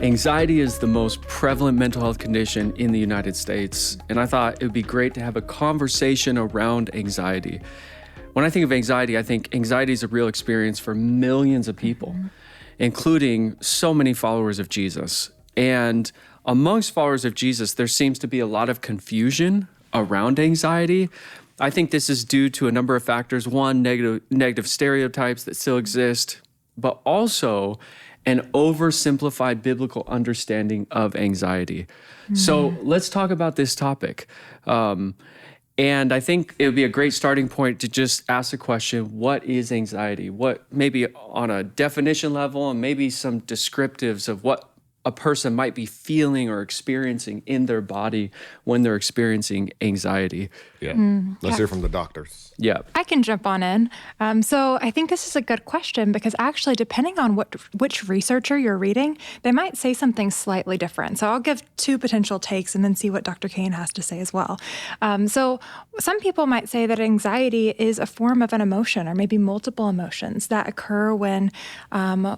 Anxiety is the most prevalent mental health condition in the United States, and I thought it would be great to have a conversation around anxiety. When I think of anxiety, I think anxiety is a real experience for millions of people, including so many followers of Jesus. And amongst followers of Jesus, there seems to be a lot of confusion around anxiety. I think this is due to a number of factors. One, negative stereotypes that still exist, but also an oversimplified biblical understanding of anxiety. So let's talk about this topic. And I think it would be a great starting point to just ask the question, what is anxiety? What, maybe on a definition level, and maybe some descriptives of what a person might be feeling or experiencing in their body when they're experiencing anxiety. Let's hear from the doctors. Yeah. I can jump on in. So I think this is a good question because actually, depending on which researcher you're reading, they might say something slightly different. So I'll give two potential takes and then see what Dr. Caine has to say as well. So some people might say that anxiety is a form of an emotion or maybe multiple emotions that occur when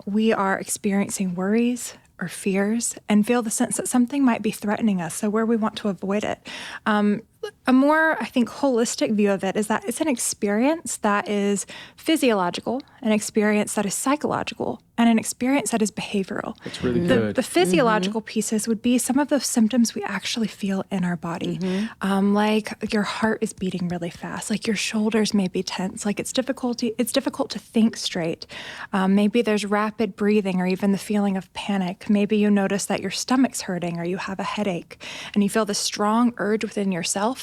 we are experiencing worries or fears and feel the sense that something might be threatening us, so where we want to avoid it. A more, I think, holistic view of it is that it's an experience that is physiological, an experience that is psychological, and an experience that is behavioral. That's really good. The physiological pieces would be some of those symptoms we actually feel in our body. Like your heart is beating really fast, like your shoulders may be tense, like it's difficult to think straight. Maybe there's rapid breathing or even the feeling of panic. Maybe you notice that your stomach's hurting or you have a headache and you feel this strong urge within yourself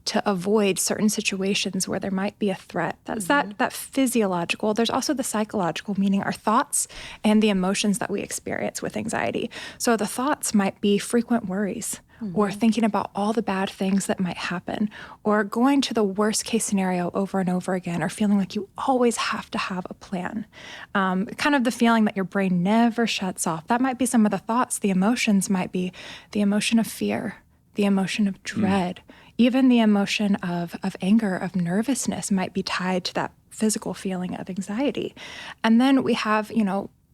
to avoid certain situations where there might be a threat. That's that physiological. There's also the psychological, meaning our thoughts and the emotions that we experience with anxiety. So the thoughts might be frequent worries, or thinking about all the bad things that might happen, or going to the worst case scenario over and over again, or feeling like you always have to have a plan. Kind of the feeling that your brain never shuts off. That might be some of the thoughts. The emotions might be the emotion of fear, the emotion of dread, even the emotion of anger, of nervousness might be tied to that physical feeling of anxiety. And then we have,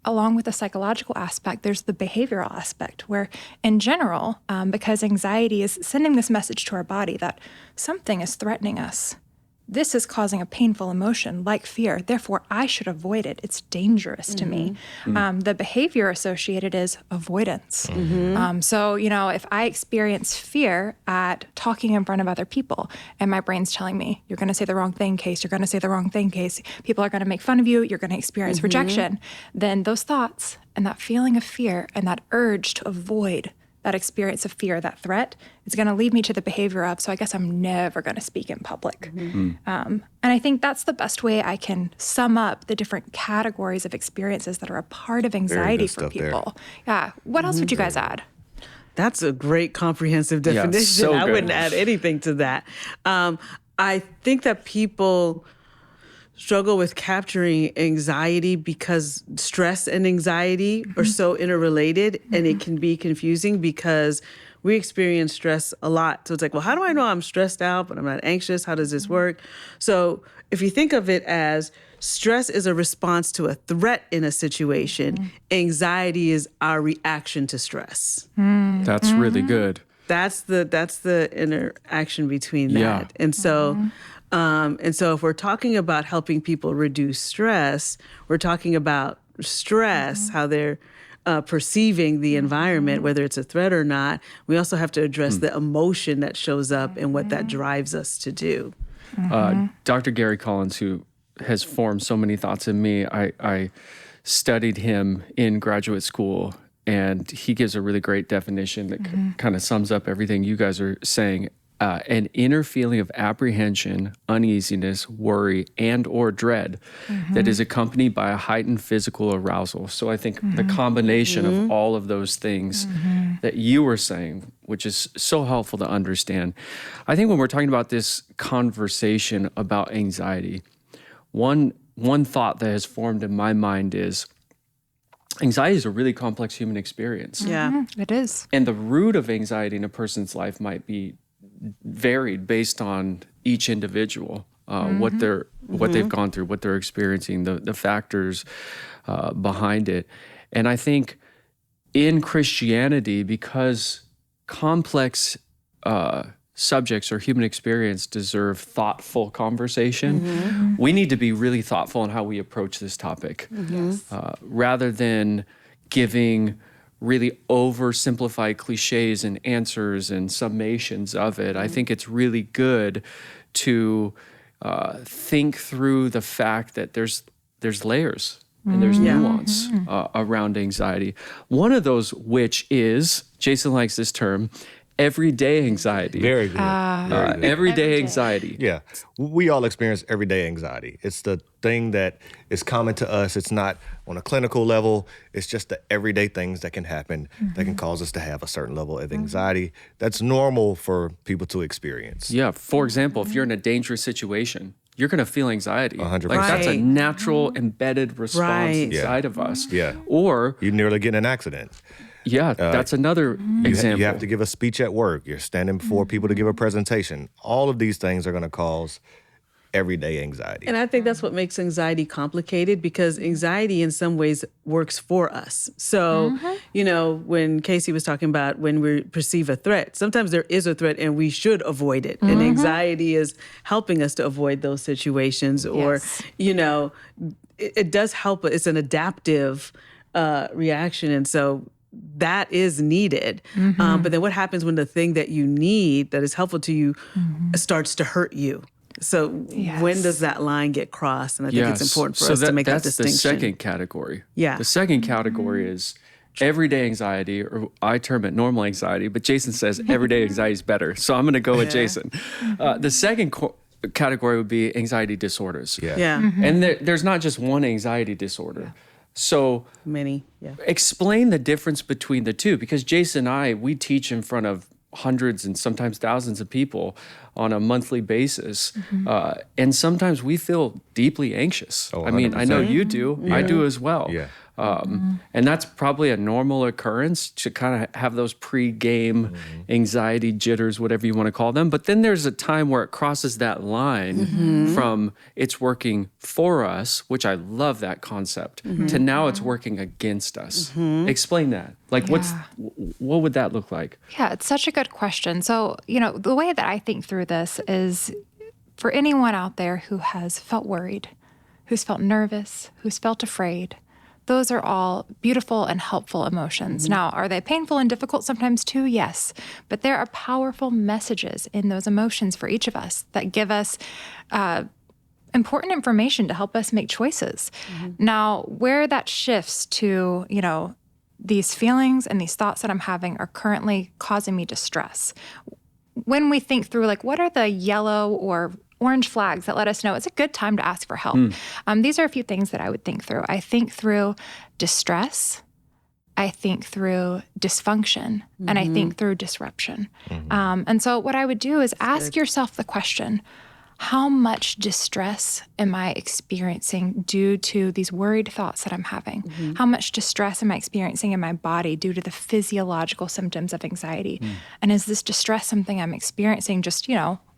along with the psychological aspect, there's the behavioral aspect where in general, because anxiety is sending this message to our body that something is threatening us. This is causing a painful emotion like fear. Therefore, I should avoid it. It's dangerous to me. The behavior associated is avoidance. So, if I experience fear at talking in front of other people and my brain's telling me, you're going to say the wrong thing, Case, you're going to say the wrong thing, Case, people are going to make fun of you, you're going to experience rejection, then those thoughts and that feeling of fear and that urge to avoid that experience of fear, that threat, is going to lead me to the behavior of, so I guess I'm never going to speak in public. And I think that's the best way I can sum up the different categories of experiences that are a part of anxiety for people. Yeah. What else would you guys add? That's a great comprehensive definition. So I good. wouldn't add anything to that. I think that people struggle with capturing anxiety because stress and anxiety are so interrelated, and it can be confusing because we experience stress a lot. So it's like, well, how do I know I'm stressed out, but I'm not anxious? How does this work? So if you think of it as stress is a response to a threat in a situation, anxiety is our reaction to stress. That's really good. That's the interaction between that. And so if we're talking about helping people reduce stress, we're talking about stress, how they're perceiving the environment, whether it's a threat or not. We also have to address the emotion that shows up and what that drives us to do. Dr. Gary Collins, who has formed so many thoughts in me, I studied him in graduate school, and he gives a really great definition that kind of sums up everything you guys are saying. An inner feeling of apprehension, uneasiness, worry, and or dread that is accompanied by a heightened physical arousal. So I think the combination of all of those things that you were saying, which is so helpful to understand. I think when we're talking about this conversation about anxiety, one thought that has formed in my mind is anxiety is a really complex human experience. Yeah. It is. And the root of anxiety in a person's life might be varied based on each individual, what they've gone through, what they're experiencing, the factors behind it. And I think in Christianity, because complex subjects or human experience deserve thoughtful conversation, we need to be really thoughtful in how we approach this topic, rather than giving really oversimplified cliches and answers and summations of it. I think it's really good to think through the fact that there's layers and there's nuance around anxiety. One of those, which is, Jason likes this term, everyday anxiety. Very good. Very good. Everyday anxiety. Yeah. We all experience everyday anxiety. It's the thing that is common to us. It's not on a clinical level. It's just the everyday things that can happen that can cause us to have a certain level of anxiety that's normal for people to experience. Yeah. For example, if you're in a dangerous situation, you're going to feel anxiety. 100%. Like that's a Right. natural embedded response Right. inside of us. Yeah. Or, You nearly get in an accident. that's another example. You have to give a speech at work. You're standing before people to give a presentation. All of these things are going to cause everyday anxiety. And I think that's what makes anxiety complicated, because anxiety in some ways works for us. So, when Casey was talking about when we perceive a threat, sometimes there is a threat and we should avoid it. And anxiety is helping us to avoid those situations. Or, it does help. It's an adaptive reaction. And so that is needed. But then what happens when the thing that you need that is helpful to you starts to hurt you? So when does that line get crossed? And I think it's important for us to make that distinction. That's the second category. Yeah. The second category is everyday anxiety, or I term it normal anxiety, but Jason says everyday anxiety is better. So I'm going to go with Jason. The second category would be anxiety disorders. Yeah. And there's not just one anxiety disorder. So Many. explain the difference between the two, because Jason and I, we teach in front of hundreds and sometimes thousands of people on a monthly basis. And sometimes we feel deeply anxious. Oh, I mean, I know you do. I do as well. Yeah. And that's probably a normal occurrence to kind of have those pre-game anxiety jitters, whatever you want to call them. But then there's a time where it crosses that line from it's working for us, which I love that concept, to now it's working against us. Explain that. Like, what would that look like? Yeah, it's such a good question. So, the way that I think through this is for anyone out there who has felt worried, who's felt nervous, who's felt afraid, those are all beautiful and helpful emotions. Now, are they painful and difficult sometimes too? Yes. But there are powerful messages in those emotions for each of us that give us important information to help us make choices. Now, where that shifts to, these feelings and these thoughts that I'm having are currently causing me distress. When we think through, like, what are the yellow or orange flags that let us know it's a good time to ask for help? These are a few things that I would think through. I think through distress. I think through dysfunction. And I think through disruption. And so what I would do is ask yourself the question, how much distress am I experiencing due to these worried thoughts that I'm having? How much distress am I experiencing in my body due to the physiological symptoms of anxiety? And is this distress something I'm experiencing just,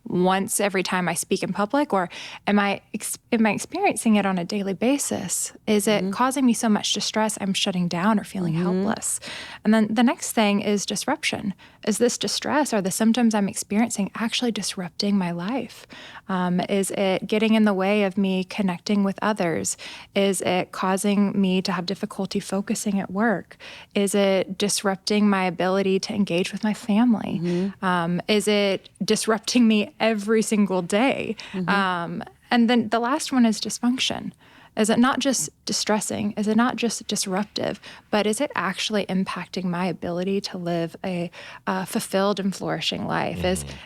once every time I speak in public, or am I experiencing it on a daily basis? Is it causing me so much distress I'm shutting down or feeling helpless? And then the next thing is disruption. Is this distress or the symptoms I'm experiencing actually disrupting my life? Is it getting in the way of me connecting with others? Is it causing me to have difficulty focusing at work? Is it disrupting my ability to engage with my family? Is it disrupting me every single day? And then the last one is dysfunction. Is it not just distressing? Is it not just disruptive? But is it actually impacting my ability to live a fulfilled and flourishing life?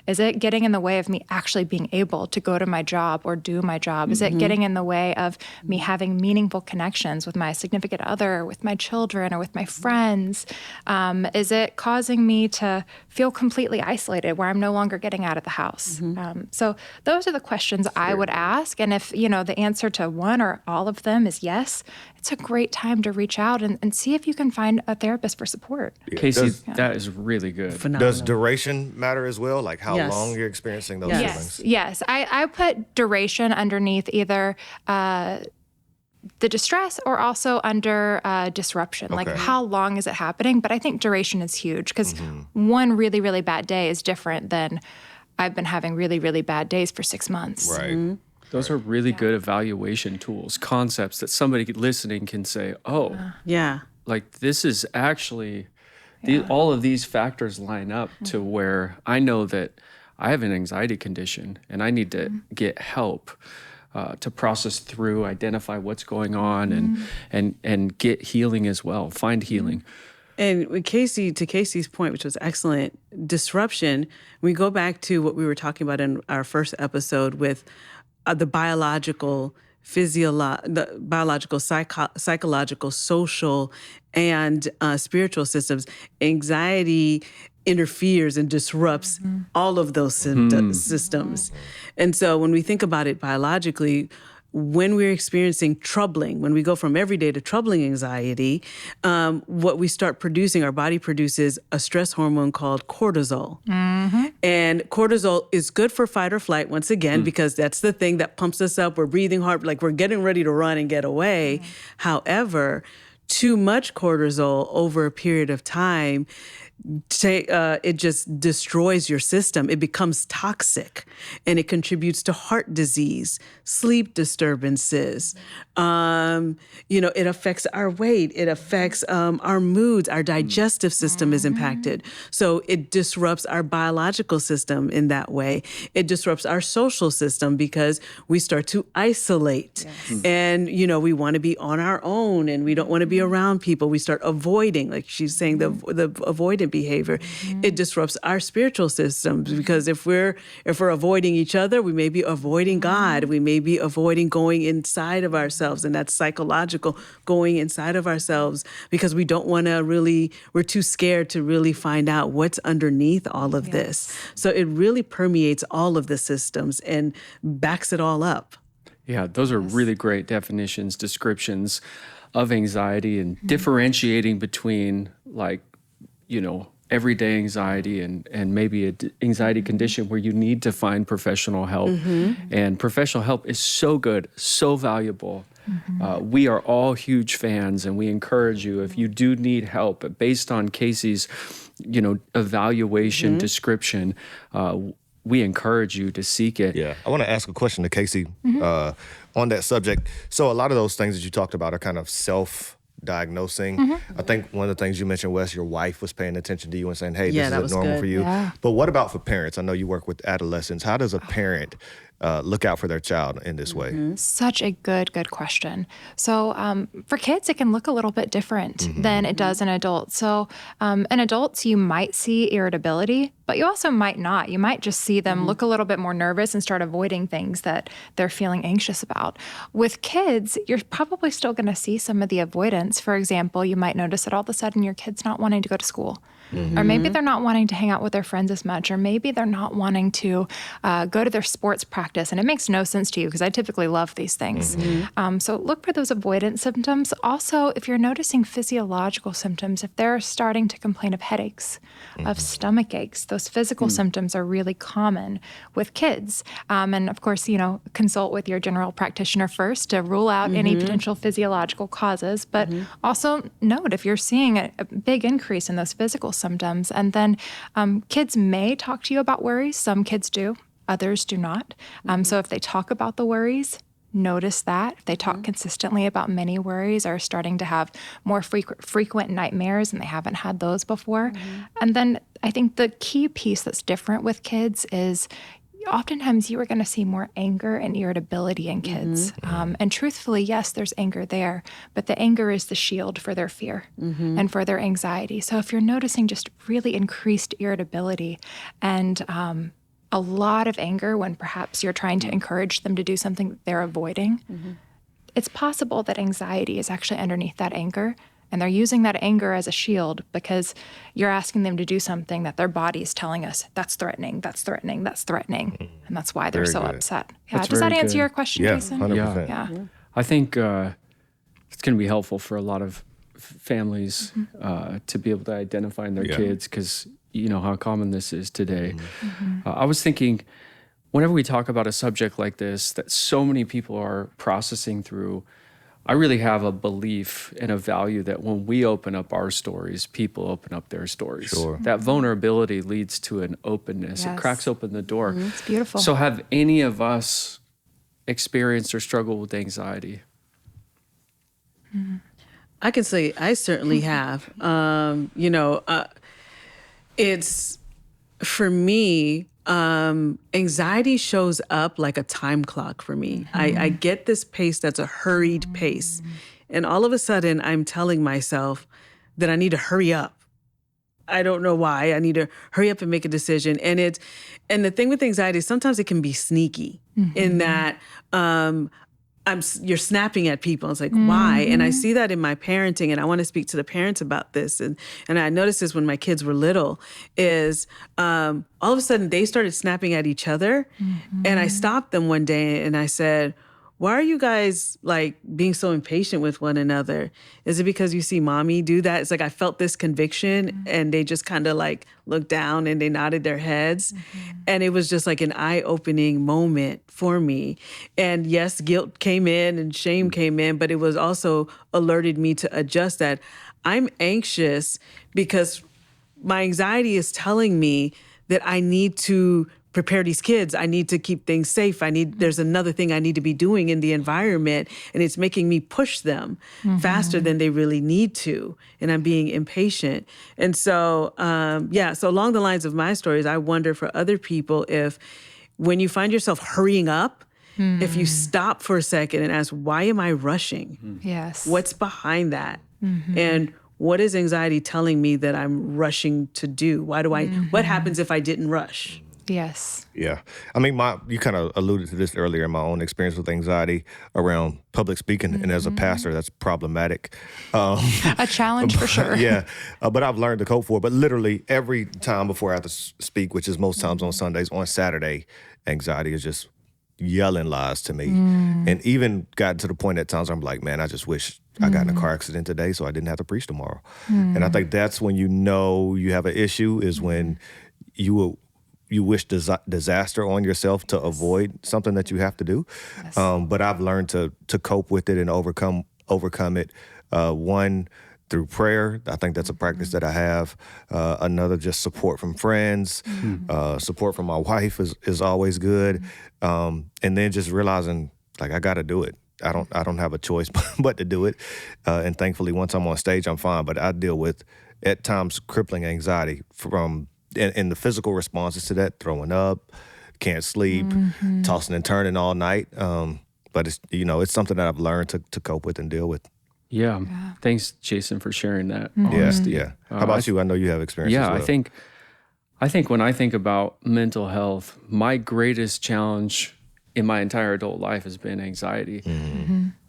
Is it getting in the way of me actually being able to go to my job or do my job? Is it getting in the way of me having meaningful connections with my significant other, or with my children, or with my friends? Is it causing me to feel completely isolated, where I'm no longer getting out of the house? So those are the questions I would ask. And if, the answer to one or all of them is yes, it's a great time to reach out and see if you can find a therapist for support. Casey, that is really good. Phenomenal. Does duration matter as well? Like how long you're experiencing those feelings? Yes. I put duration underneath either the distress or also under disruption. Like, Okay. how long is it happening? But I think duration is huge because one really, really bad day is different than I've been having really, really bad days for 6 months. Right. Those are really good evaluation tools, concepts that somebody listening can say, oh, Yeah. like this is actually, all of these factors line up to where I know that I have an anxiety condition and I need to get help to process through, identify what's going on, and get healing as well, find healing. And with Casey's point, which was excellent, disruption, we go back to what we were talking about in our first episode with the biological, psychological, social, and spiritual systems. Anxiety interferes and disrupts all of those systems. And so when we think about it biologically, when we're experiencing troubling, when we go from everyday to troubling anxiety, what we start producing, our body produces a stress hormone called cortisol. And cortisol is good for fight or flight, once again, because that's the thing that pumps us up. We're breathing hard, like we're getting ready to run and get away. However, too much cortisol over a period of time, it just destroys your system. It becomes toxic, and it contributes to heart disease, sleep disturbances. It affects our weight. It affects our moods. Our digestive system is impacted. So it disrupts our biological system in that way. It disrupts our social system because we start to isolate. And, we want to be on our own and we don't want to be around people. We start avoiding, like she's saying, the avoidant behavior. It disrupts our spiritual systems because if we're avoiding each other, we may be avoiding God. We may be avoiding going inside of ourselves, and that's psychological, going inside of ourselves because we don't want to we're too scared to really find out what's underneath all of this. So it really permeates all of the systems and backs it all up. Yeah, those are really great definitions, descriptions of anxiety, and differentiating between everyday anxiety and maybe an anxiety condition where you need to find professional help. And professional help is so good, so valuable. We are all huge fans, and we encourage you, if you do need help based on Casey's, evaluation description, we encourage you to seek it. Yeah. I want to ask a question to Casey on that subject. So a lot of those things that you talked about are kind of self-diagnosing. I think one of the things you mentioned, Wes, your wife was paying attention to you and saying, hey, this is normal for you. Yeah. But what about for parents? I know you work with adolescents. How does a parent look out for their child in this way? Such a good question. So for kids, it can look a little bit different than it does in adults. So in adults, you might see irritability, but you also might not. You might just see them look a little bit more nervous and start avoiding things that they're feeling anxious about. With kids, you're probably still going to see some of the avoidance. For example, you might notice that all of a sudden your kid's not wanting to go to school. Or maybe they're not wanting to hang out with their friends as much, or maybe they're not wanting to go to their sports practice. And it makes no sense to you because I typically love these things. So look for those avoidance symptoms. Also, if you're noticing physiological symptoms, if they're starting to complain of headaches, of stomach aches, those physical symptoms are really common with kids. And of course, consult with your general practitioner first to rule out any potential physiological causes. But also note if you're seeing a big increase in those physical symptoms. And then kids may talk to you about worries. Some kids do, others do not. So if they talk about the worries, notice that. If they talk consistently about many worries, or starting to have more frequent nightmares and they haven't had those before. And then I think the key piece that's different with kids is oftentimes you are going to see more anger and irritability in kids. And truthfully, yes, there's anger there, but the anger is the shield for their fear and for their anxiety. So if you're noticing just really increased irritability and a lot of anger when perhaps you're trying to encourage them to do something that they're avoiding, it's possible that anxiety is actually underneath that anger. And they're using that anger as a shield because you're asking them to do something that their body is telling us, that's threatening, that's threatening, that's threatening. And that's why they're so upset. Yeah. That's Does that very answer good. your question, Yeah, Jason? 100%. Yeah. I think it's going to be helpful for a lot of families to be able to identify in their kids, because you know how common this is today. I was thinking, whenever we talk about a subject like this that so many people are processing through, I really have a belief and a value that when we open up our stories, people open up their stories. Sure. That vulnerability leads to an openness. It Yes. cracks open the door. It's beautiful. So have any of us experienced or struggled with anxiety? I can say I certainly have. It's for me, anxiety shows up like a time clock for me. I get this pace that's a hurried pace. And all of a sudden, I'm telling myself that I need to hurry up. I don't know why. I need to hurry up and make a decision. And the thing with anxiety is sometimes it can be sneaky in that you're snapping at people. It's like, why? And I see that in my parenting, and I want to speak to the parents about this. And I noticed this when my kids were little, is all of a sudden they started snapping at each other. And I stopped them one day and I said, why are you guys like being so impatient with one another? Is it because you see mommy do that? It's like I felt this conviction and they just kind of like looked down and they nodded their heads. And it was just like an eye-opening moment for me. And yes, guilt came in and shame came in, but it was also alerted me to adjust that I'm anxious because my anxiety is telling me that I need to prepare these kids. I need to keep things safe. There's another thing I need to be doing in the environment, and it's making me push them faster than they really need to. And I'm being impatient. And so, so along the lines of my stories, I wonder for other people if when you find yourself hurrying up, if you stop for a second and ask, why am I rushing? Yes. What's behind that? And what is anxiety telling me that I'm rushing to do? What happens if I didn't rush? Yes. Yeah. I mean, you kind of alluded to this earlier in my own experience with anxiety around public speaking. And as a pastor, that's problematic. A challenge for sure. Yeah. But I've learned to cope for it. But literally every time before I have to speak, which is most times on Sundays, on Saturday, anxiety is just yelling lies to me. And even gotten to the point at times where I'm like, man, I just wish I got in a car accident today so I didn't have to preach tomorrow. And I think that's when you know you have an issue, is when you wish disaster on yourself to avoid something that you have to do. Yes. But I've learned to cope with it and overcome it. One, through prayer. I think that's a practice that I have. Another, just support from friends. Support from my wife is always good. And then just realizing, like, I got to do it. I don't have a choice but to do it. And thankfully, once I'm on stage, I'm fine. But I deal with, at times, crippling anxiety from and the physical responses to that: throwing up, can't sleep, tossing and turning all night. But it's something that I've learned to cope with and deal with. Yeah. Thanks, Jason, for sharing that honesty. Yeah. How about you? I know you have experience. Yeah, as well. I think when I think about mental health, my greatest challenge in my entire adult life has been anxiety.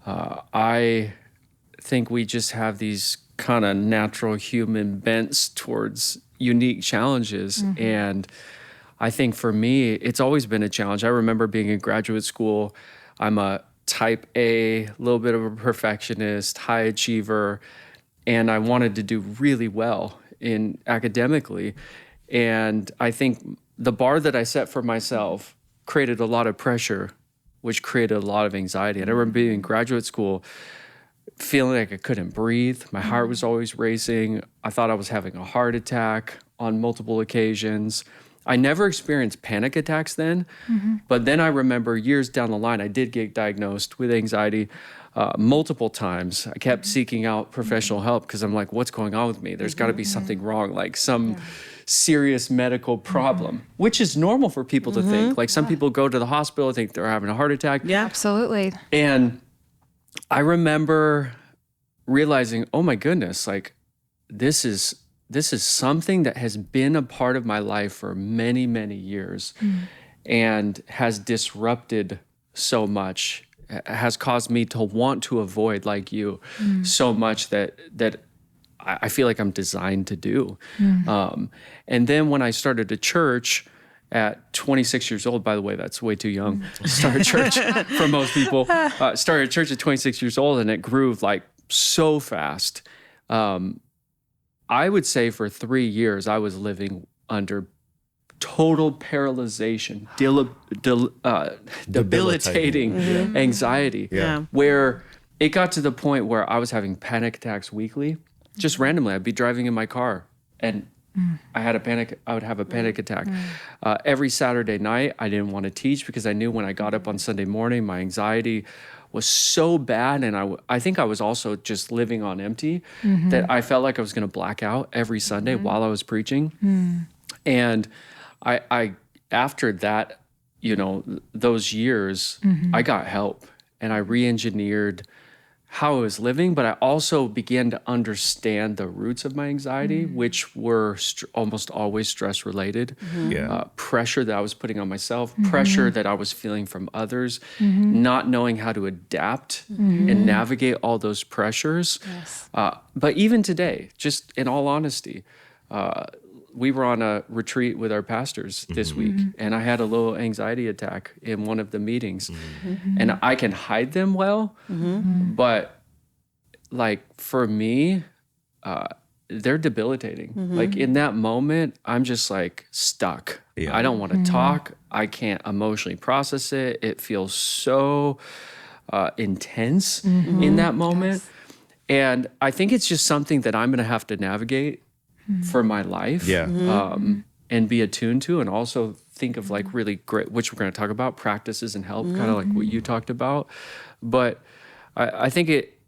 I think we just have these kind of natural human bents towards unique challenges. And I think for me, it's always been a challenge. I remember being in graduate school. I'm a type A, little bit of a perfectionist, high achiever, and I wanted to do really well academically. And I think the bar that I set for myself created a lot of pressure, which created a lot of anxiety. And I remember being in graduate school, feeling like I couldn't breathe. My heart was always racing. I thought I was having a heart attack on multiple occasions. I never experienced panic attacks then, but then I remember years down the line, I did get diagnosed with anxiety multiple times. I kept seeking out professional help because I'm like, what's going on with me? There's got to be something wrong, like some serious medical problem, which is normal for people to think. Like some people go to the hospital, think they're having a heart attack. Yeah, absolutely. And I remember realizing, oh my goodness, like this is something that has been a part of my life for many, many years and has disrupted so much, has caused me to want to avoid, like you, so much that I feel like I'm designed to do. And then when I started a church at 26 years old, by the way, that's way too young to start a church for most people. Started a church at 26 years old and it grew like so fast. I would say for 3 years, I was living under total paralyzation, debilitating anxiety, where it got to the point where I was having panic attacks weekly, just randomly. I'd be driving in my car and I would have a panic attack. Every Saturday night, I didn't want to teach because I knew when I got up on Sunday morning, my anxiety was so bad. And I think I was also just living on empty that I felt like I was going to black out every Sunday while I was preaching. And I after that, those years, I got help and I re-engineered how I was living, but I also began to understand the roots of my anxiety, which were almost always stress related. Pressure that I was putting on myself, pressure that I was feeling from others, not knowing how to adapt and navigate all those pressures. But even today, just in all honesty, we were on a retreat with our pastors this week, and I had a little anxiety attack in one of the meetings. And I can hide them well, but like for me, they're debilitating. Like in that moment, I'm just like stuck. I don't want to talk. I can't emotionally process it. It feels so intense in that moment. And I think it's just something that I'm going to have to navigate for my life, and be attuned to, and also think of like really great, which we're going to talk about, practices and help, kind of like what you talked about. But I think it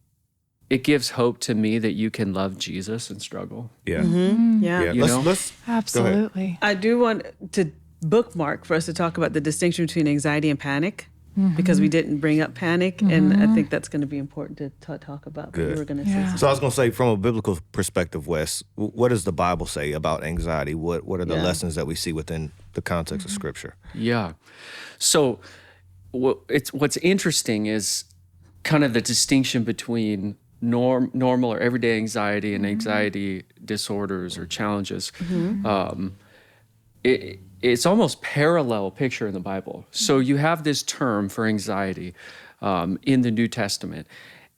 gives hope to me that you can love Jesus and struggle. Let's Absolutely. I do want to bookmark for us to talk about the distinction between anxiety and panic, because we didn't bring up panic, and I think that's going to be important to talk about. Good. You were going to say something. So I was going to say, from a biblical perspective, Wes, what does the Bible say about anxiety? What are the lessons that we see within the context of Scripture? Yeah. So what's interesting is kind of the distinction between normal or everyday anxiety and anxiety disorders or challenges. It's almost parallel picture in the Bible. So you have this term for anxiety in the New Testament,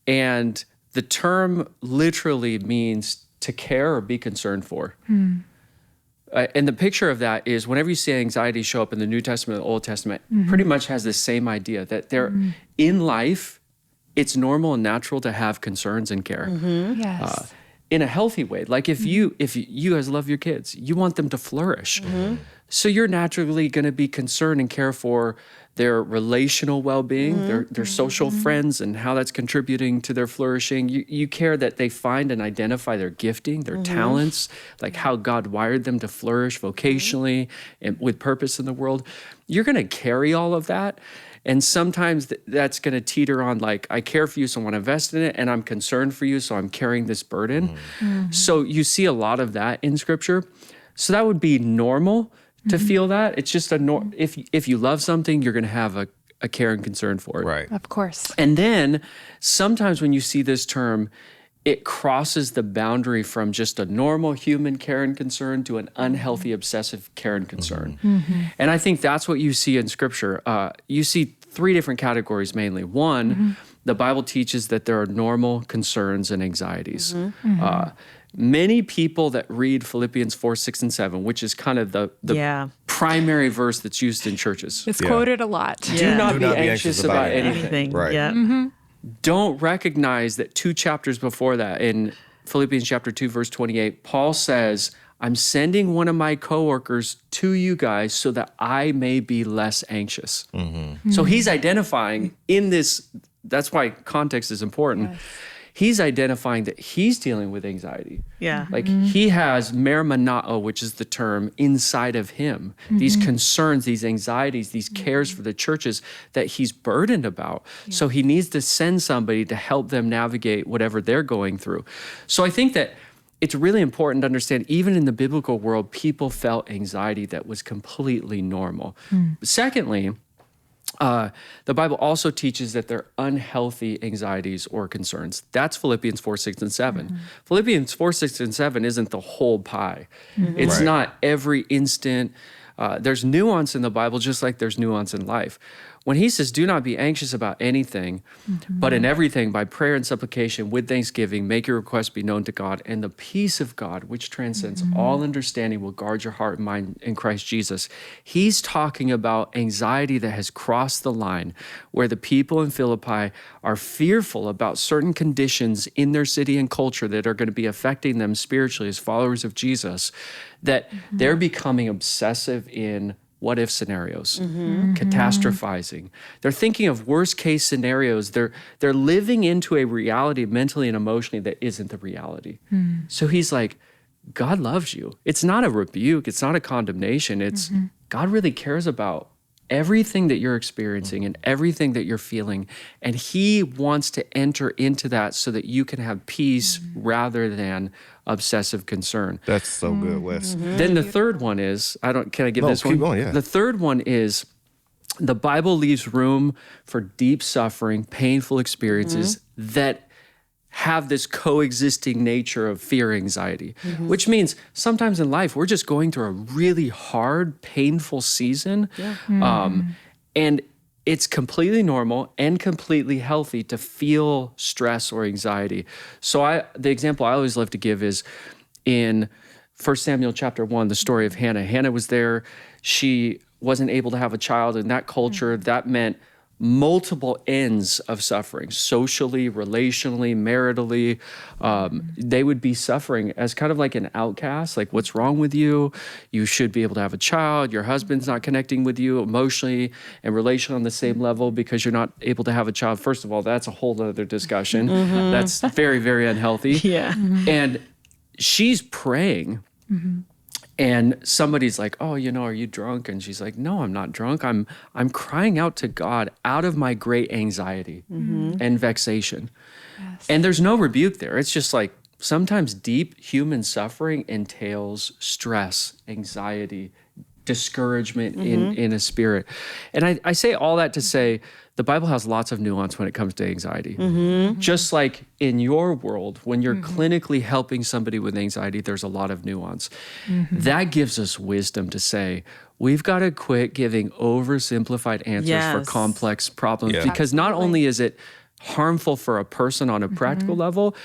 and the term literally means to care or be concerned for. And the picture of that is whenever you see anxiety show up in the New Testament and the Old Testament, pretty much has the same idea that they're in life, it's normal and natural to have concerns and care. Yes. In a healthy way. Like if you guys love your kids, you want them to flourish. So you're naturally going to be concerned and care for their relational well-being, their social friends, and how that's contributing to their flourishing. You care that they find and identify their gifting, their talents, like how God wired them to flourish vocationally and with purpose in the world. You're going to carry all of that. And sometimes that's going to teeter on like, I care for you, so I want to invest in it, and I'm concerned for you, so I'm carrying this burden. So you see a lot of that in Scripture. So that would be normal to feel that. It's just if you love something, you're going to have a care and concern for it. Right. Of course. And then sometimes when you see this term, it crosses the boundary from just a normal human care and concern to an unhealthy obsessive care and concern. And I think that's what you see in Scripture. You see three different categories mainly. One, the Bible teaches that there are normal concerns and anxieties. Many people that read Philippians 4, 6, and 7, which is kind of the primary verse that's used in churches. It's quoted a lot. Do not be anxious about anything. Right. Don't recognize that 2 chapters before that, in Philippians chapter 2, verse 28, Paul says, I'm sending one of my coworkers to you guys so that I may be less anxious. So he's identifying in this, that's why context is important. He's identifying that he's dealing with anxiety. Like he has mermanao, which is the term, inside of him. These concerns, these anxieties, these cares for the churches that he's burdened about. So he needs to send somebody to help them navigate whatever they're going through. So I think that it's really important to understand, even in the biblical world, people felt anxiety that was completely normal. Secondly, the Bible also teaches that there are unhealthy anxieties or concerns. That's Philippians 4, 6, and 7. Philippians 4, 6, and 7 isn't the whole pie. It's not every instant. There's nuance in the Bible, just like there's nuance in life. when he says, do not be anxious about anything, but in everything, by prayer and supplication, with thanksgiving, make your requests be known to God, and the peace of God, which transcends all understanding, will guard your heart and mind in Christ Jesus. He's talking about anxiety that has crossed the line, where the people in Philippi are fearful about certain conditions in their city and culture that are going to be affecting them spiritually as followers of Jesus, that they're becoming obsessive in what if scenarios, catastrophizing. They're thinking of worst case scenarios. They're living into a reality mentally and emotionally that isn't the reality. So he's like, God loves you. It's not a rebuke. It's not a condemnation. It's God really cares about everything that you're experiencing and everything that you're feeling. And he wants to enter into that so that you can have peace rather than obsessive concern. That's so good, Wes. Then the third one is, can I give this one? Keep going, yeah. The third one is, the Bible leaves room for deep suffering, painful experiences that have this coexisting nature of fear, anxiety, which means sometimes in life, we're just going through a really hard, painful season. And it's completely normal and completely healthy to feel stress or anxiety. So the example I always love to give is in 1 Samuel chapter 1, the story of Hannah. Hannah was there. She wasn't able to have a child. In that culture, that meant multiple ends of suffering, socially, relationally, maritally. They would be suffering as kind of like an outcast, like, what's wrong with you? You should be able to have a child. Your husband's not connecting with you emotionally and relationally on the same level because you're not able to have a child. First of all, that's a whole other discussion. That's very, very unhealthy. And she's praying. And somebody's like, oh, are you drunk? And she's like, no, I'm not drunk. I'm crying out to God out of my great anxiety and vexation. And there's no rebuke there. It's just like, sometimes deep human suffering entails stress, anxiety, discouragement in a spirit. And I say all that to say, the Bible has lots of nuance when it comes to anxiety. Just like in your world, when you're clinically helping somebody with anxiety, there's a lot of nuance. That gives us wisdom to say, we've got to quit giving oversimplified answers for complex problems, because not only is it harmful for a person on a practical level,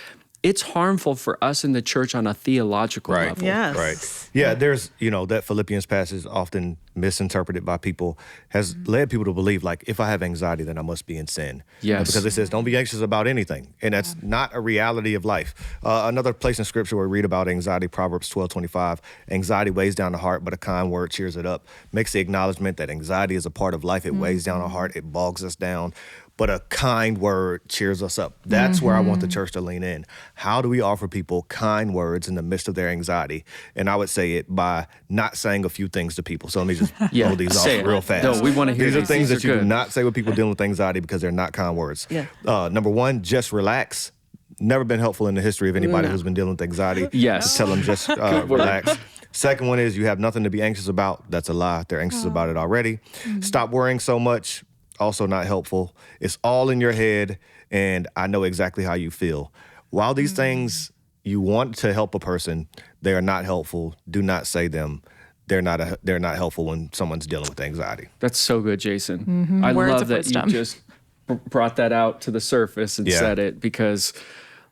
it's harmful for us in the church on a theological level. Right. Yeah, there's, that Philippians passage is often misinterpreted by people, has led people to believe, like, if I have anxiety, then I must be in sin. Because it says, don't be anxious about anything. And that's not a reality of life. Another place in Scripture where we read about anxiety, Proverbs 12:25, anxiety weighs down the heart, but a kind word cheers it up. Makes the acknowledgement that anxiety is a part of life. It weighs down our heart. It bogs us down. But a kind word cheers us up. That's where I want the church to lean in. How do we offer people kind words in the midst of their anxiety? And I would say it by not saying a few things to people. So let me just blow these off real fast. No, we want to hear these. These are things that you do not say with people dealing with anxiety because they're not kind words. Number one, just relax. Never been helpful in the history of anybody who's been dealing with anxiety. Yes. To tell them just relax. Second one is, you have nothing to be anxious about. That's a lie. They're anxious about it already. Stop worrying so much. Also not helpful. It's all in your head, and I know exactly how you feel. While these things you want to help a person, they are not helpful. Do not say them. They're not helpful when someone's dealing with anxiety. That's so good, Jason. I Words love of that wisdom. you just brought that out to the surface and said it, because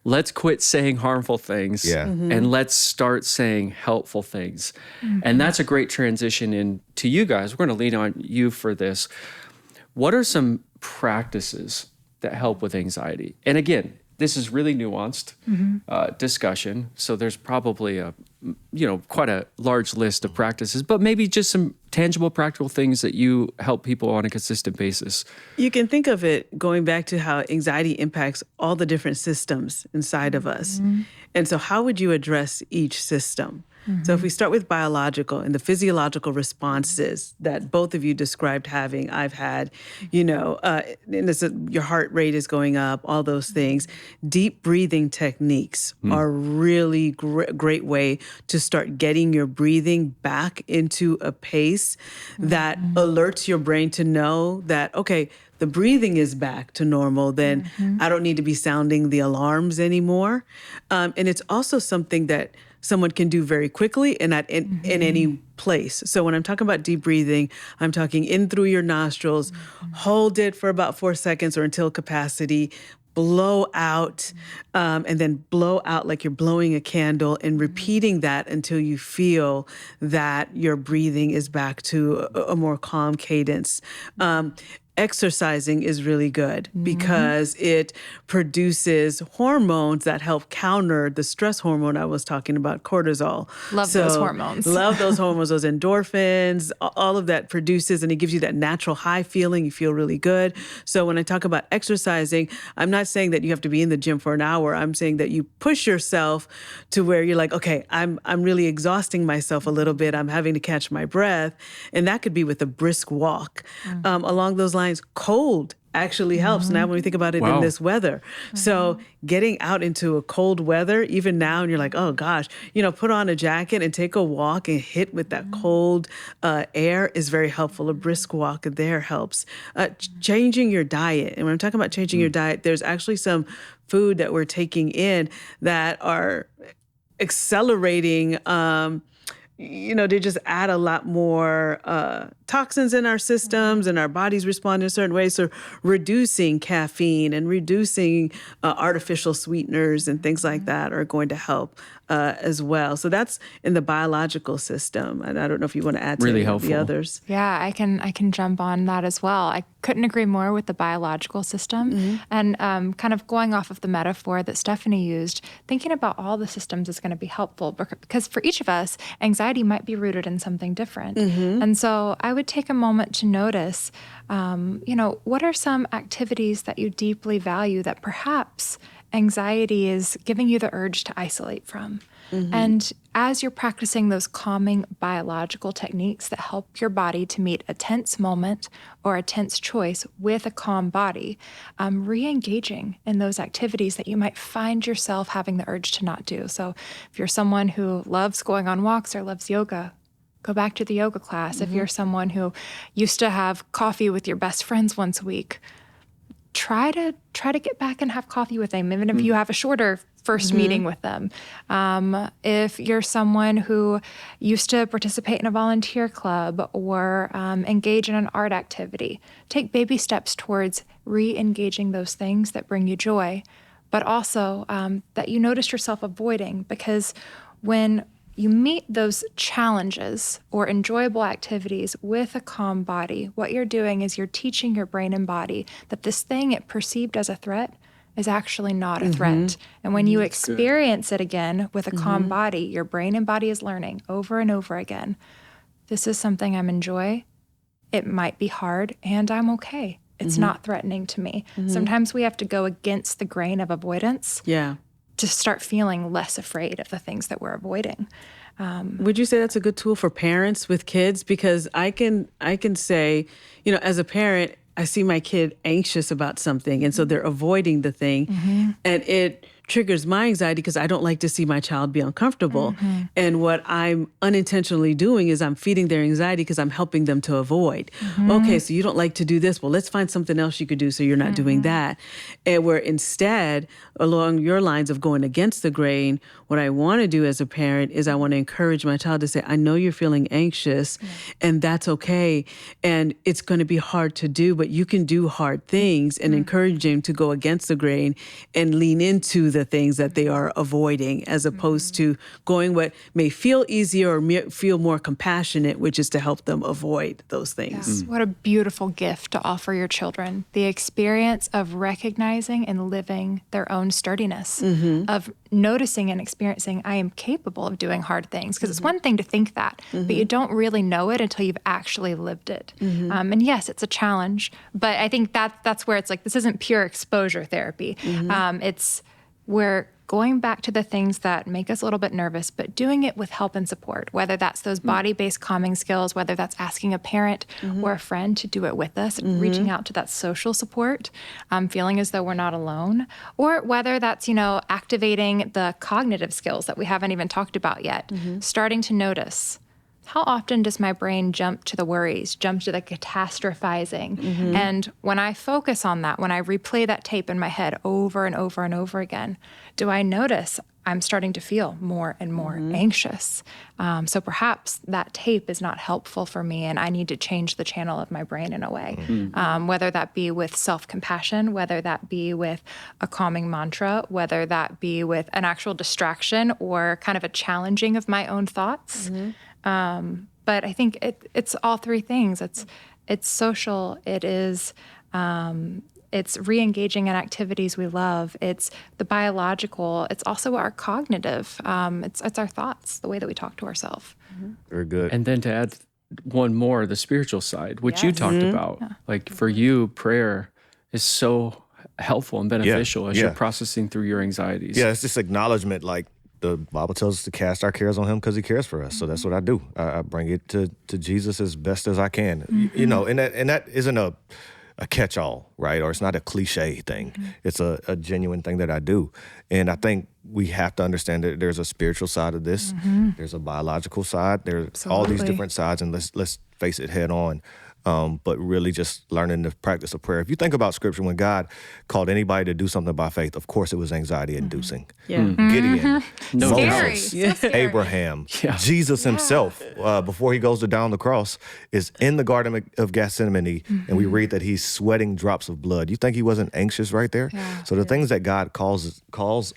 let's quit saying harmful things and let's start saying helpful things. And that's a great transition into you guys. We're going to lean on you for this. What are some practices that help with anxiety? And again, this is really nuanced discussion. So there's probably quite a large list of practices, but maybe just some tangible, practical things that you help people on a consistent basis. You can think of it going back to how anxiety impacts all the different systems inside of us. And so how would you address each system? So if we start with biological and the physiological responses that both of you described having, I've had, your heart rate is going up, all those things. Deep breathing techniques are really great way to start getting your breathing back into a pace that alerts your brain to know that, okay, the breathing is back to normal, then I don't need to be sounding the alarms anymore. And it's also something that someone can do very quickly and in any place. So when I'm talking about deep breathing, I'm talking in through your nostrils, hold it for about 4 seconds or until capacity, blow out, and then blow out like you're blowing a candle, and repeating that until you feel that your breathing is back to a more calm cadence. Exercising is really good because it produces hormones that help counter the stress hormone I was talking about, cortisol. Love those hormones. Love those hormones, those endorphins, all of that produces, and it gives you that natural high feeling. You feel really good. So when I talk about exercising, I'm not saying that you have to be in the gym for an hour. I'm saying that you push yourself to where you're like, okay, I'm really exhausting myself a little bit. I'm having to catch my breath. And that could be with a brisk walk. Along those lines, cold actually helps now when we think about it in this weather. So getting out into a cold weather, even now, and you're like, oh gosh, put on a jacket and take a walk and hit with that cold air is very helpful. A brisk walk there helps. Changing your diet. And when I'm talking about changing your diet, there's actually some food that we're taking in that are accelerating they just add a lot more toxins in our systems, and our bodies respond in a certain way. So reducing caffeine and reducing artificial sweeteners and things like that are going to help as well. So that's in the biological system. And I don't know if you want to add to Really any of helpful. the others. Yeah, I can jump on that as well. I couldn't agree more with the biological system. And kind of going off of the metaphor that Stephanie used, thinking about all the systems is going to be helpful because for each of us, anxiety might be rooted in something different. And so I would take a moment to notice, what are some activities that you deeply value that perhaps anxiety is giving you the urge to isolate from. And as you're practicing those calming biological techniques that help your body to meet a tense moment or a tense choice with a calm body, re-engaging in those activities that you might find yourself having the urge to not do. So if you're someone who loves going on walks or loves yoga, go back to the yoga class. If you're someone who used to have coffee with your best friends once a week, try to get back and have coffee with them, even if you have a shorter first meeting with them. If you're someone who used to participate in a volunteer club or engage in an art activity, take baby steps towards re-engaging those things that bring you joy, but also that you notice yourself avoiding, because when you meet those challenges or enjoyable activities with a calm body, what you're doing is you're teaching your brain and body that this thing it perceived as a threat is actually not a threat. And when you experience it again with a calm body, your brain and body is learning over and over again, this is something I'm enjoy. It might be hard and I'm okay. It's not threatening to me. Sometimes we have to go against the grain of avoidance. To start feeling less afraid of the things that we're avoiding. Would you say that's a good tool for parents with kids? Because I can say, as a parent, I see my kid anxious about something, and so they're avoiding the thing, and it triggers my anxiety because I don't like to see my child be uncomfortable. And what I'm unintentionally doing is I'm feeding their anxiety because I'm helping them to avoid. Okay, so you don't like to do this. Well, let's find something else you could do so you're not doing that. And where instead, along your lines of going against the grain, what I want to do as a parent is I want to encourage my child to say, I know you're feeling anxious and that's okay. And it's going to be hard to do, but you can do hard things, and encourage them to go against the grain and lean into the things that they are avoiding, as opposed to going what may feel easier or feel more compassionate, which is to help them avoid those things. What a beautiful gift to offer your children. The experience of recognizing and living their own sturdiness, of noticing and experiencing, I am capable of doing hard things. Because it's one thing to think that, but you don't really know it until you've actually lived it. And yes, it's a challenge, but I think that's where it's like, this isn't pure exposure therapy. We're going back to the things that make us a little bit nervous, but doing it with help and support, whether that's those body-based calming skills, whether that's asking a parent or a friend to do it with us, and reaching out to that social support, feeling as though we're not alone, or whether that's, activating the cognitive skills that we haven't even talked about yet, starting to notice, how often does my brain jump to the worries, jump to the catastrophizing? And when I focus on that, when I replay that tape in my head over and over and over again, do I notice I'm starting to feel more and more anxious. So perhaps that tape is not helpful for me, and I need to change the channel of my brain in a way, whether that be with self-compassion, whether that be with a calming mantra, whether that be with an actual distraction or kind of a challenging of my own thoughts. But I think it's all three things. It's social. It is. It's re-engaging in activities we love. It's the biological. It's also our cognitive. It's our thoughts, the way that we talk to ourselves. Very good. And then to add one more, the spiritual side, which you Yes. talked about. Like for you, prayer is so helpful and beneficial as you're processing through your anxieties. Yeah, it's this acknowledgement, like the Bible tells us to cast our cares on him because he cares for us. So that's what I do. I bring it to Jesus as best as I can. You know, and that isn't a catch-all, right? Or it's not a cliche thing. It's a genuine thing that I do. And I think we have to understand that there's a spiritual side of this. There's a biological side. There's all these different sides, and let's face it head on. But really just learning the practice of prayer. If you think about Scripture, when God called anybody to do something by faith, of course it was anxiety-inducing. Gideon, Moses, Abraham, Jesus himself, before he goes to die on the cross, is in the Garden of Gethsemane, and we read that he's sweating drops of blood. You think he wasn't anxious right there? So the things that God calls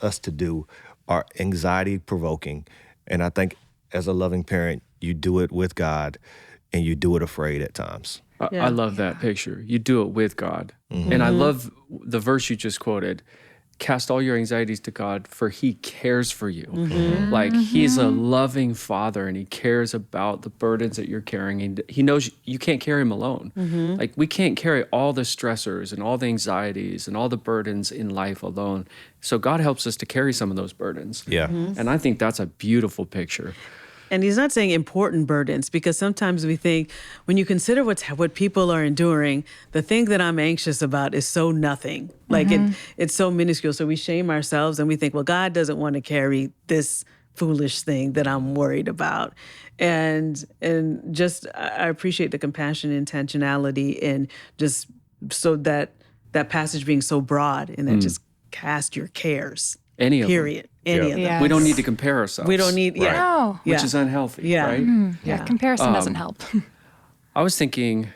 us to do are anxiety-provoking. And I think as a loving parent, you do it with God, and you do it afraid at times. I love that picture. You do it with God. And I love the verse you just quoted. Cast all your anxieties to God, for he cares for you. Like he's a loving father, and he cares about the burdens that you're carrying. And he knows you can't carry them alone. Like we can't carry all the stressors and all the anxieties and all the burdens in life alone. So God helps us to carry some of those burdens. And I think that's a beautiful picture. And he's not saying important burdens, because sometimes we think when you consider what people are enduring, the thing that I'm anxious about is so nothing. Like it's so minuscule. So we shame ourselves and we think, well, God doesn't want to carry this foolish thing that I'm worried about. And just I appreciate the compassion, intentionality, and just so that passage being so broad, and that just cast your cares. Any of them. Period. Any of them. We don't need to compare ourselves. We don't need, No. Which is unhealthy, right? Comparison doesn't help. I was thinking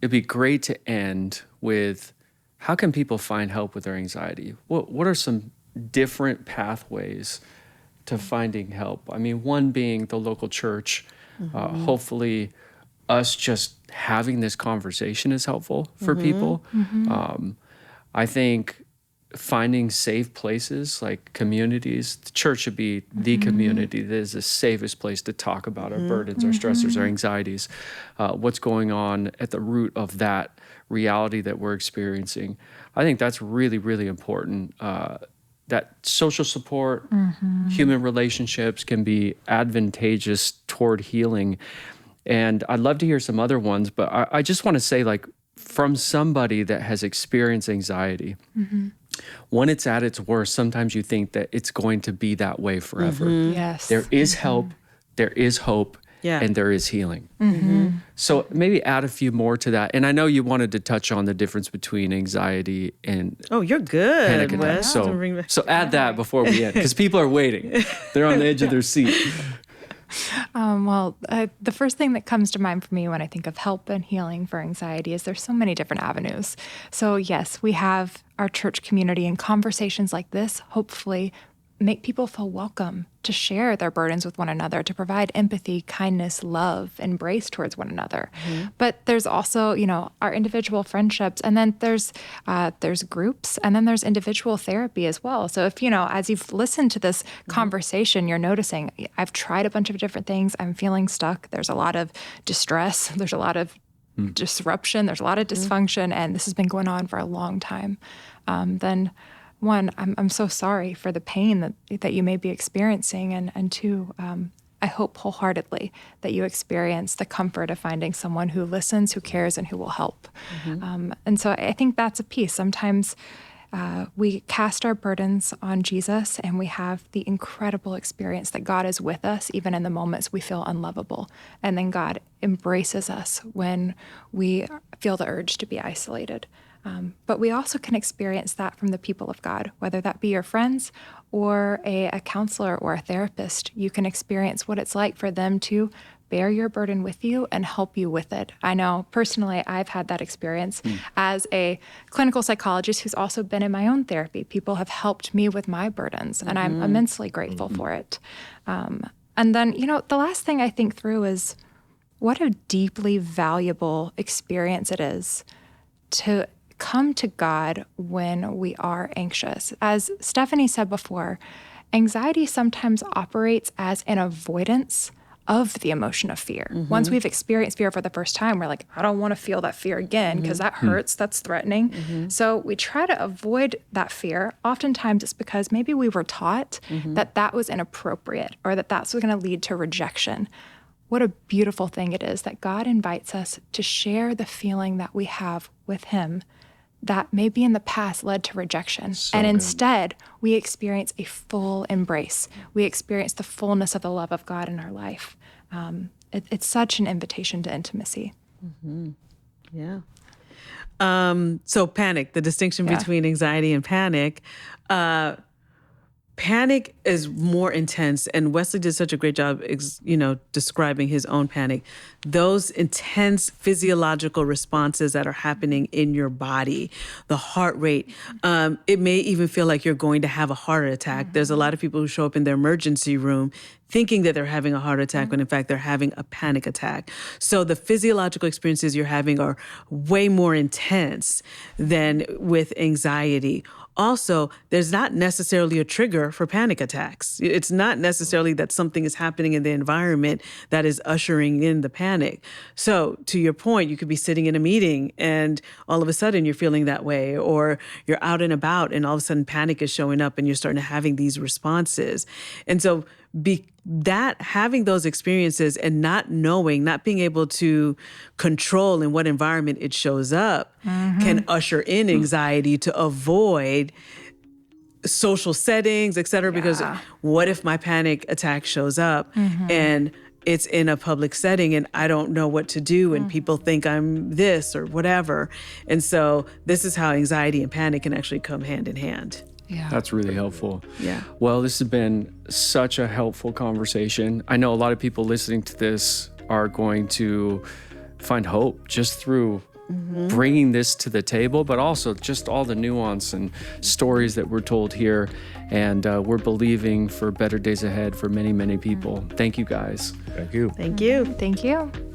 it'd be great to end with, how can people find help with their anxiety? What are some different pathways to finding help? I mean, one being the local church. Hopefully us just having this conversation is helpful for people. I think finding safe places like communities. The church should be the community that is the safest place to talk about our burdens, our stressors, our anxieties, what's going on at the root of that reality that we're experiencing. I think that's really, really important. That social support, human relationships can be advantageous toward healing. And I'd love to hear some other ones, but I just want to say, like, from somebody that has experienced anxiety, when it's at its worst, sometimes you think that it's going to be that way forever. Yes. There is help, there is hope, and there is healing. So maybe add a few more to that. And I know you wanted to touch on the difference between anxiety and you're good, panic attack. Wes. So add that before we end, because people are waiting. They're on the edge of their seat. The first thing that comes to mind for me when I think of help and healing for anxiety is there's so many different avenues. So yes, we have our church community, and conversations like this hopefully make people feel welcome to share their burdens with one another, to provide empathy, kindness, love, embrace towards one another. But there's also, our individual friendships, and then there's groups, and then there's individual therapy as well. So if, as you've listened to this conversation, you're noticing, I've tried a bunch of different things, I'm feeling stuck, there's a lot of distress, there's a lot of disruption, there's a lot of dysfunction, and this has been going on for a long time, then one, I'm so sorry for the pain that you may be experiencing, and two, I hope wholeheartedly that you experience the comfort of finding someone who listens, who cares, and who will help. And so I think that's a piece. Sometimes we cast our burdens on Jesus, and we have the incredible experience that God is with us even in the moments we feel unlovable. And then God embraces us when we feel the urge to be isolated. But we also can experience that from the people of God, whether that be your friends or a counselor or a therapist. You can experience what it's like for them to bear your burden with you and help you with it. I know personally I've had that experience as a clinical psychologist who's also been in my own therapy. People have helped me with my burdens, and I'm immensely grateful for it. And then, the last thing I think through is what a deeply valuable experience it is to come to God when we are anxious. As Stephanie said before, anxiety sometimes operates as an avoidance of the emotion of fear. Once we've experienced fear for the first time, we're like, I don't want to feel that fear again because that hurts, that's threatening. So we try to avoid that fear. Oftentimes it's because maybe we were taught that that was inappropriate or that that's going to lead to rejection. What a beautiful thing it is that God invites us to share the feeling that we have with Him that maybe in the past led to rejection. And instead, we experience a full embrace. We experience the fullness of the love of God in our life. It's such an invitation to intimacy. Yeah. So panic, the distinction between anxiety and panic. Panic is more intense, and Wesley did such a great job, describing his own panic. Those intense physiological responses that are happening in your body, the heart rate, it may even feel like you're going to have a heart attack. There's a lot of people who show up in their emergency room thinking that they're having a heart attack when in fact they're having a panic attack. So the physiological experiences you're having are way more intense than with anxiety. Also, there's not necessarily a trigger for panic attacks. It's not necessarily that something is happening in the environment that is ushering in the panic. So to your point, you could be sitting in a meeting and all of a sudden you're feeling that way, or you're out and about and all of a sudden panic is showing up and you're starting to having these responses. And so having those experiences and not being able to control in what environment it shows up can usher in anxiety to avoid social settings, et cetera, because what if my panic attack shows up and it's in a public setting and I don't know what to do and people think I'm this or whatever. And so this is how anxiety and panic can actually come hand in hand. Yeah. That's really helpful. Yeah. Well, this has been such a helpful conversation. I know a lot of people listening to this are going to find hope just through bringing this to the table, but also just all the nuance and stories that we're told here. And we're believing for better days ahead for many, many people. Thank you, guys. Thank you. Thank you. Thank you.